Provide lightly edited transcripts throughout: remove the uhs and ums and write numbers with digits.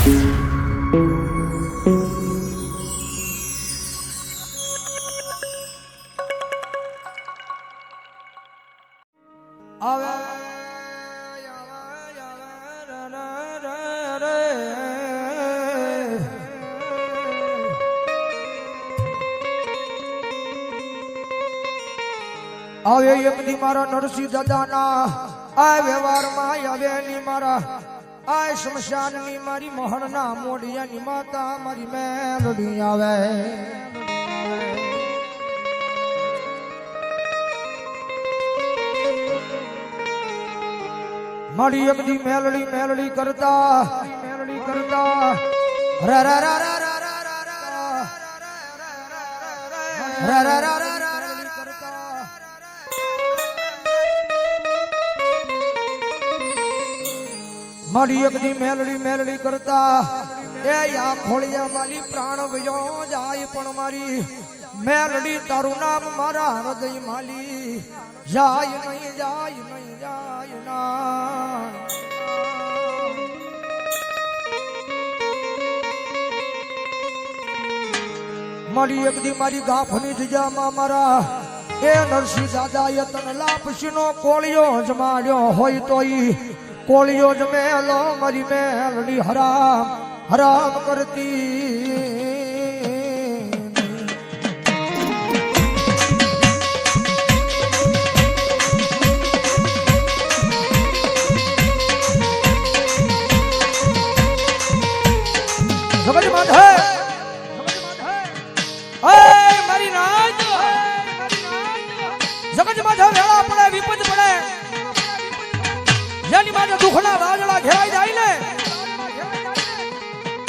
આવે એક દી મારા નરસિંહ દાદાના આ વ્યવહારમાં આવે ની મારા આ શમશાનની મારી મોહનના મોઢિયાની માતા મારી મેલડી આવે મારી એક દી મેલડી મેલડી કરતા રા રા રા રા રા રા રા રા રા મારી એક દી મેલડી મેલડી કરતા એ યા ખોળિયા મારી પ્રાણ વયો જાય પણ મારી મેલડી તારું નામ મારા હૃદય માલી જાય નહીં ના મારી એક દી મારી ગાફની જજામાં મારા એ નરસિંહ દાદાએ તને લાપસીનો કોળિયો જમાડ્યો હોય તો ઈ કોળિયો જ મેલો મારી મેલડી હરામ હરામ કરતી સમજ માધે મારી નાજ જગત માધે વેળા પડે વિપદ પડે જેની માથે દુખના વાદળા ઘેરાઈ જાય ને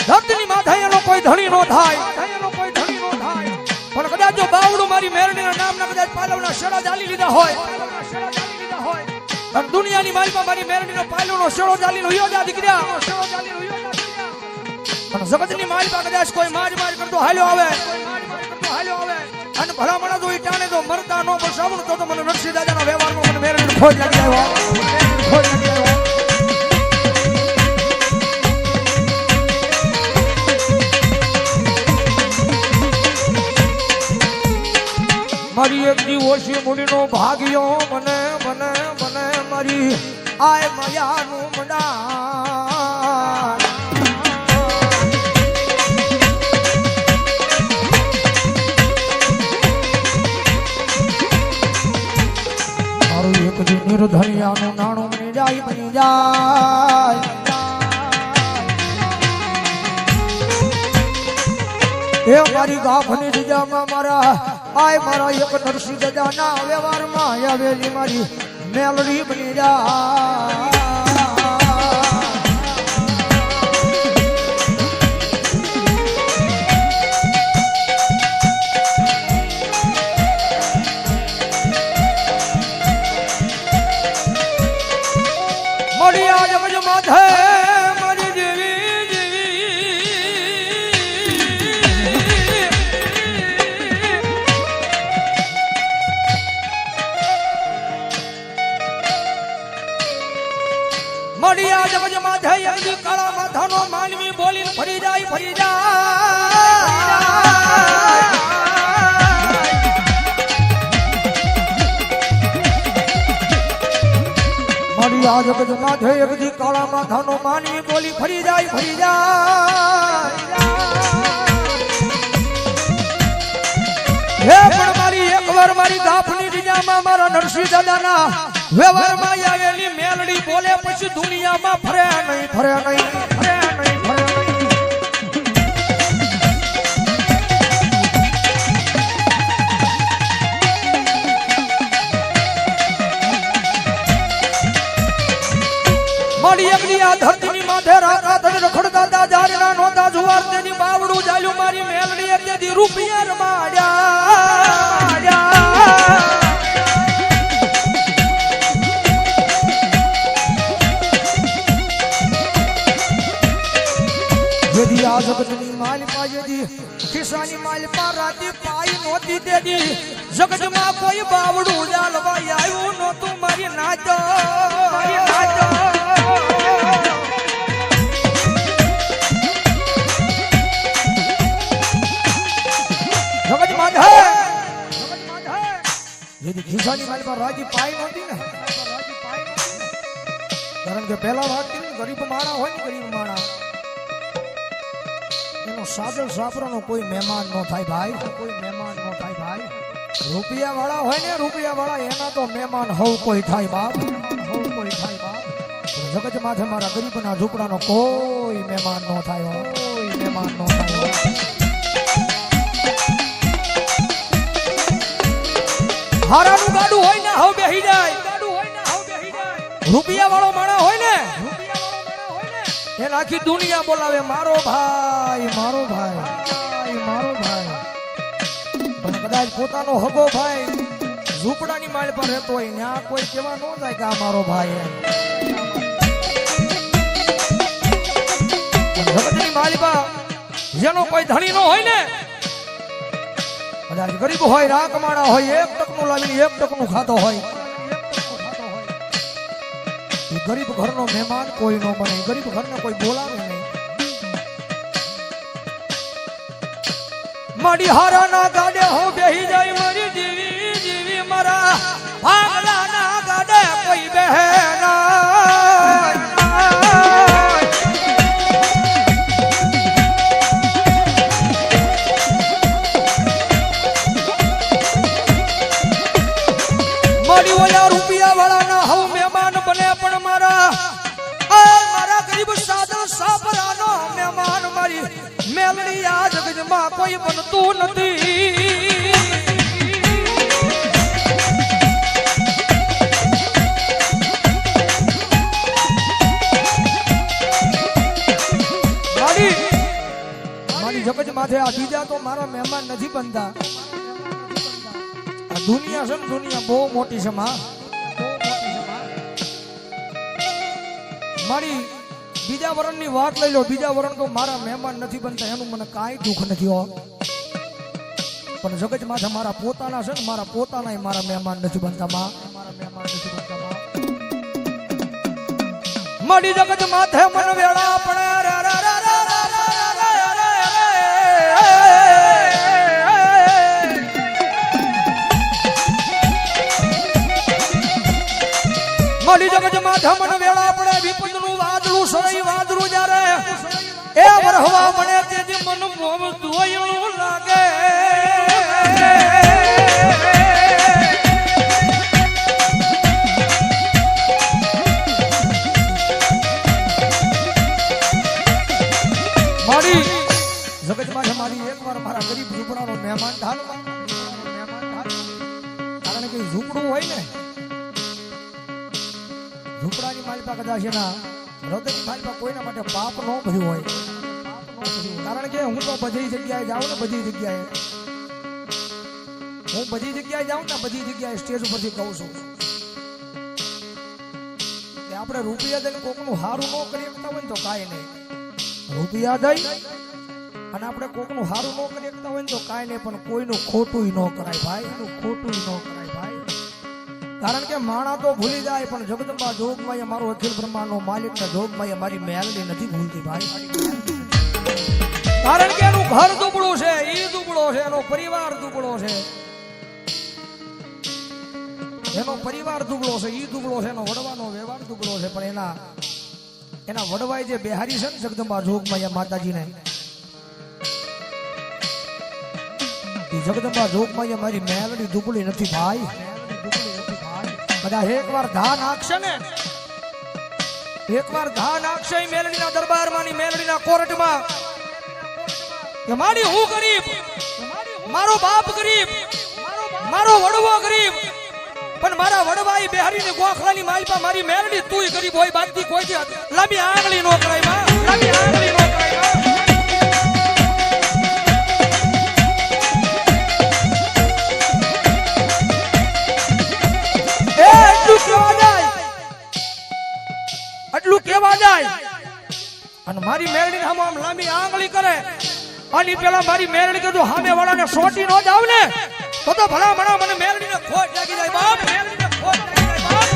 ધરતીની માથે એનો કોઈ ધણી નો થાય પણ કદાચ જો બાવડું મારી મેરડીના નામના કદાચ પાલવના શેડા ચાલી લીધા હોય અને દુનિયાની માલમાં મારી મેરડીનો પાલવનો શેડો ચાલી રહ્યો જા દીકરા પણ જગતની માલમાં કદાચ કોઈ માર કરતો હાલ્યો આવે અને ભલામણા જો ટાણે જો મરતા નો બસાવું તો મને નરસિંહ દાદાના વ્યવહારમાં મને મેરડીનો ખોજ લાગી આવ્યો મારી એક દિવસી મુડીનો ભાગ્યો મને મારી આય માયાનું મડાન મારું એક દી નિર્ધનિયાનું નાણું બની જાય એ મારી ગાફની જજામાં મારા આય મારા એક નરસિંહ દાદાના વ્યવહારમાં આવેલી મારી મેલડી બની જાય મળી આ જગજ માથે મારી મડિયા જગજ માથે યદી કાળા માથાનો માનવી બોલીને ફરી જાય મડિયા જગજ માથે યદી કાળા માથાનો માનવી બોલી ફરી જાય હે પણ મારી એકવાર મારી ગાફની દિયામાં મારા નરસિંહ દાદાના વ્યવહારમાં આવેલી મેલડી બોલે પછી દુનિયામાં ફરે નહીં મારી એકલી આ ધરતીની માથે રાકા ધન રખડતા જારના નોતા જુવાર તેની બાવડું જાલ્યું મારી મેલડી એટલે રૂપિયા રમાડ્યા यदि आ जगतनी माल पायदी किसानी माल पा राती पाई नोती देदी जगत में कोई बावड़ू जालवाई आयो नो तू मारी नाचो જેથી ખિસ્સાની મારી પાસે રાજી પાઈ નહોતી ને, કારણ કે પહેલા વાત કરી ગરીબ માણા હોય ને, ગરીબ માણા એનો સાદર સાપરાનો કોઈ મહેમાન ન થાય ભાઈ, કોઈ મહેમાન ન થાય ભાઈ. રૂપિયા વાળા હોય ને, રૂપિયા વાળા એના તો મહેમાન હવ કોઈ થાય બાપ, હવ કોઈ થાય બાપ. જગત માથે મારા ગરીબના ઝૂંપડાનો કોઈ મહેમાન ન થાય, કોઈ મહેમાન ન થાય. હારાનું ગાડું હોય ને હવ બેહી જાય, રૂપિયા વાળો માણસ હોય ને એને આખી દુનિયા બોલાવે મારો ભાઈ, મારો ભાઈ, મારો ભાઈ. પણ કદાચ પોતાનો હગો ભાઈ ઝૂંપડાની માળ પર રહેતો હોય ત્યાં કોઈ કેવા ન જાય કે આ મારો ભાઈ એમ. જગતની માળી પર જેનો કોઈ ધણી ન હોય ને, કદાચ ગરીબ હોય, રાકમાણા હોય, એક ટકનું લાવીને એક ટકનું ખાતો હોય, ગરીબ ઘરનો મહેમાન કોઈ ન બને, ગરીબ ઘરને કોઈ બોલાવે નહીં. મારી હારાના ગાડે હું બેહી જાય, મારી જીવી જીવી મારા ભાગલાના ગાડે કોઈ બેહે ના. મારી ઓલા રૂપિયા વાળાના હું મહેમાન બને, પણ મારા ગરીબ સાદર સાપરાનો મહેમાન મારી મેલડી આ જગતમાં કોઈ બનતું નથી. મારી જગત માથે આ બીજા તો મારા મહેમાન નથી બનતા. આ દુનિયા છે ને, દુનિયા બહુ મોટી છે માં. મારી બીજા વરણની વાત લઈ લો, બીજા વરણ તો મારા મહેમાન નથી બનતા, એનું મને કાંઈ દુઃખ નથી હો. પણ જગત માથે મારા પોતાના છે ને, મારા પોતાના મારા મહેમાન નથી બનતા માં, મારા મહેમાન નથી બનતા માં. મારી જગત માથે મન વેળા પડે રે રે રે રે. મારી જગત માથે મન વેળા પડે, વિપદનું વાદળું સળઈ વાદળું જ્યારે એ વરહવા મને તેથી મન મોમ ધોયણું લાગે. મારી જગત માથે મારી એકવાર મારા ગરીબ ઝૂંપડાનો મહેમાન થાય, કારણ કે ઝૂંપડું હોય ને, ઝૂંપડાની માલિકા કદાચ એના હૃદયની માલિકા કોઈના માટે પાપ ન ભર્યું હોય, કારણ કે હું તો બધી જગ્યાએ જાઉં ને, બધી જગ્યાએ હું બધી જગ્યાએ જાઉં ને, બધી જગ્યાએ સ્ટેજ ઉપરથી કહું છું કે આપણે રૂપિયા દઈને કોકનું સારું ન કરી શકતા હોય ને તો કાંઈ નહીં. રૂપિયા દઈ અને આપણે કોકનું સારું ન કરી શકતા હોય ને તો કાંઈ નહીં, પણ કોઈનું ખોટું ન કરાય ભાઈ, એનું ખોટું ન કરાય ભાઈ. કારણ કે માણા તો ભૂલી જાય, પણ જગદંબા જોગમાએ મારો અખિલ બ્રહ્માંડનો માલિક ને જોગમાએ મારી મેલડી નથી ભૂલતી ભાઈ. કારણ કે એનું ઘર દુબળું છે, ઈ દુબળો છે, એનો પરિવાર દુબળો છે, એનો પરિવાર દુબળો છે, ઈ દુબળો છે, એનો વડવાનો વ્યવહાર દુબળો છે. પણ એના વડવાઈ જે બિહારી છે ને જગદંબા જોગમાએ માતાજીને, જગદંબા જોગમાએ મારી મેલડી દુબળી નથી ભાઈ. બધા એકવાર ધા નાખશે ને, એકવાર ધા નાખશે મેલડીના દરબારમાં, મેલડીના કોર્ટમાં કે મારી હું ગરીબ, મારો બાપ ગરીબ, મારો વડવો ગરીબ, પણ મારા વડવાઈ બિહારીની ગોખલાની માલપા મારી મેલડી તુંય ગરીબ હોય, બાકી કોઈ લાંબી આંગળી નો કરાય માં, લાંબી આંગળી નો કરાય માં. એટલું કેવા જાય અને મારી મેરડી સામે આમ લાંબી આંગળી કરે, આની પેલા મારી મેરડી કીધું સામે વાળાને સોટી નો જાવ ને તો ભલા મણા મને મેરડીને ખોટ લાગી જાય બાપ, મેરડીને ખોટ લાગી જાય બાપ.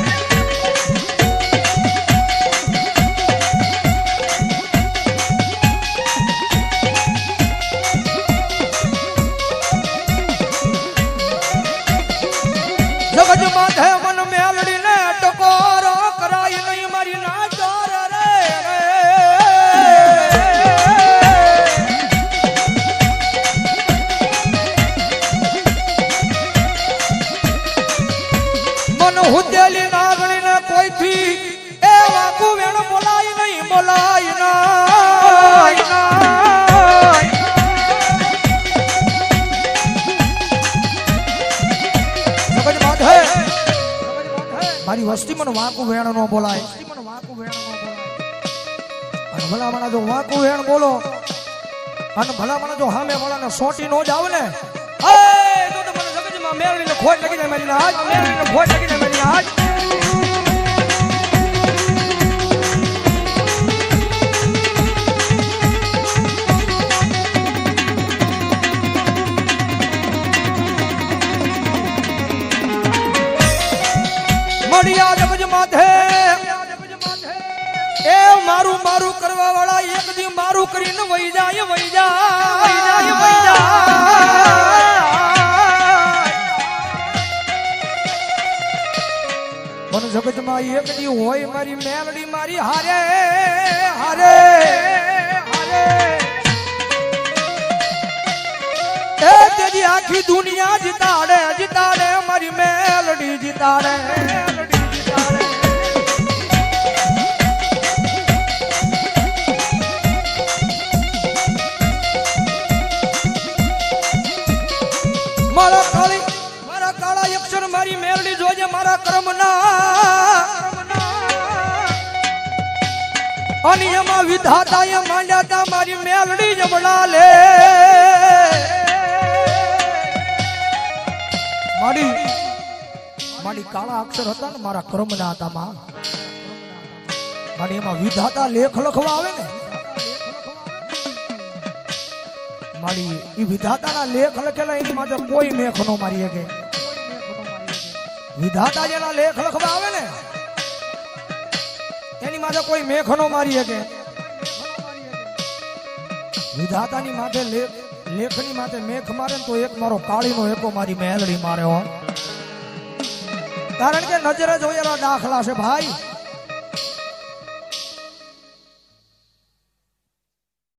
વસ્તી મને વાંકું વેણ નો બોલાય અને ભલામણા જો વાંકું વેણ બોલો અને ભલામણા જો સામે વાળાને સોટી નો જાવ ને તો મને જગતમાં મેળવીને ખોટ લાગી જાય મારી હાથ મેળવીને ખોટ લાગી જાય મારી હાથ મળ્યા જગજ માથે એ મારું મારું કરવા વાળા એક દી મારું કરીને વહી જાય પણ જગતમાં એક દી હોય મારી મેલડી મારી હારે હારે હારે એ તેજી આખી દુનિયા જીતાડે મારી મેલડી જીતાડે મારા કાળા અક્ષર મારી મેલડી જોજે મારા કર્મના અને એમાં વિધાતા એ માંડ્યા તા મારી મેલડી જમડા લે મારી કાળા અક્ષર હતા ને મારા કર્મના હતા માં મારી એમાં વિધાતા લેખ લખવા આવે ને મારી ઈ વિધાતાના લેખ લખેલા એની માટે કોઈ મેખ નો મારી શકે વિધાતા જેના લેખ લખવા આવે ને એની માટે કોઈ મેખ નો મારી શકે વિધાતાની માથે લેખની માથે મેખ મારે ને તો એક મારો કાળીનો એકો મારી મેલડી મારે હો કારણ કે નજરે જોયેલા દાખલા છે ભાઈ